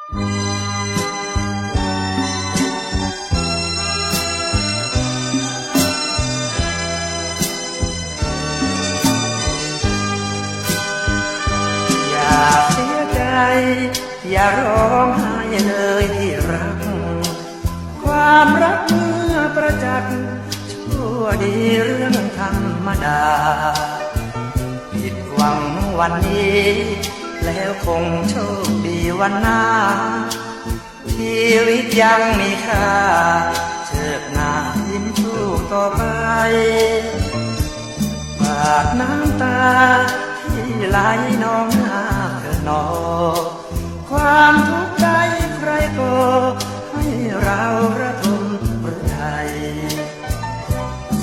อย่าเสียใจอย่าร้องไห้เลยที่รักความรักเมื่อประจักษ์ชั่วดีเรื่องธรรมดาผิดหวังวันนี้แล้วคงโชคดีวันหน้าชีวิตยังมีค่าเชิดหน้ายิ้มสู้ต่อไปบาดน้ำตาที่ไหลนองหน้าเธอหนอความทุกข์ใจใครก็ให้เราระทมหรือไทย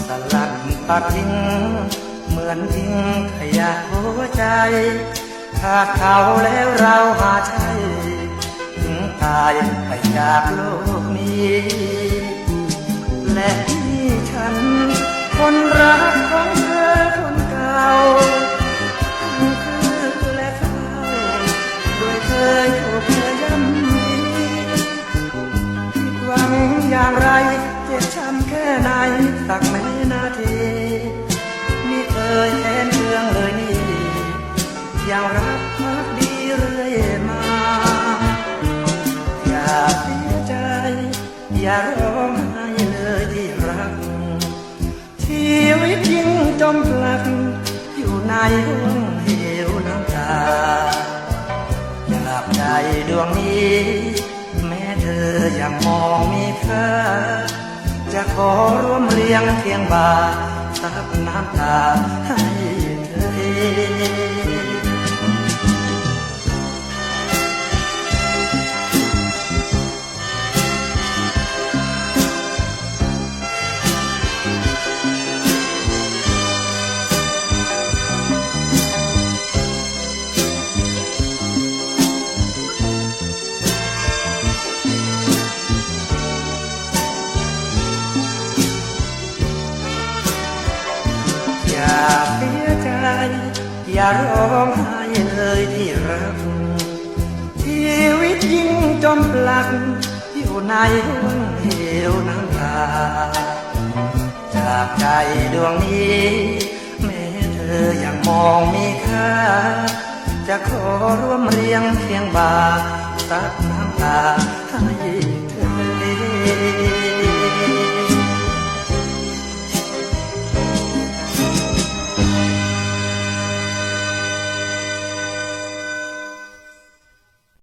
สลัดปัดทิ้งเหมือนทิ้งขยะหัวใจขาดเขาแล้วเราหาใช่ถึงตายไปจากโลกนี้และที่ฉันคนรักของเธอคนเก่าคือและเศร้าด้วยเคยถูกเธอย่ำยีผิดหวังอย่างไรเจ็บช้ำแค่ไหนสักไม่นาทีไม่เคยแทนเรื่องเลยนี่ยังรักมากดีเรื่อยมาอย่าเสียใจอย่าร้องไห้เลยที่รักชีวิตยิ่งจมปลักอยู่ในห่วงเหวน้ำตาจากใจดวงนี้แม้เธอยังมองมีค่าจะขอร่วมเลี้ยงเคียงบ่าซับน้ำตาให้เธออย่าเสียใจอย่าร้องไห้เลยที่รักชีวิตยิ่งจมปลักอยู่ในห่วงเหวน้ำตาจากใจดวงนี้แม้เธอยังมองมีค่าจะขอร่วมเรียงเคียงบ่าซับน้ำตาให้เธอ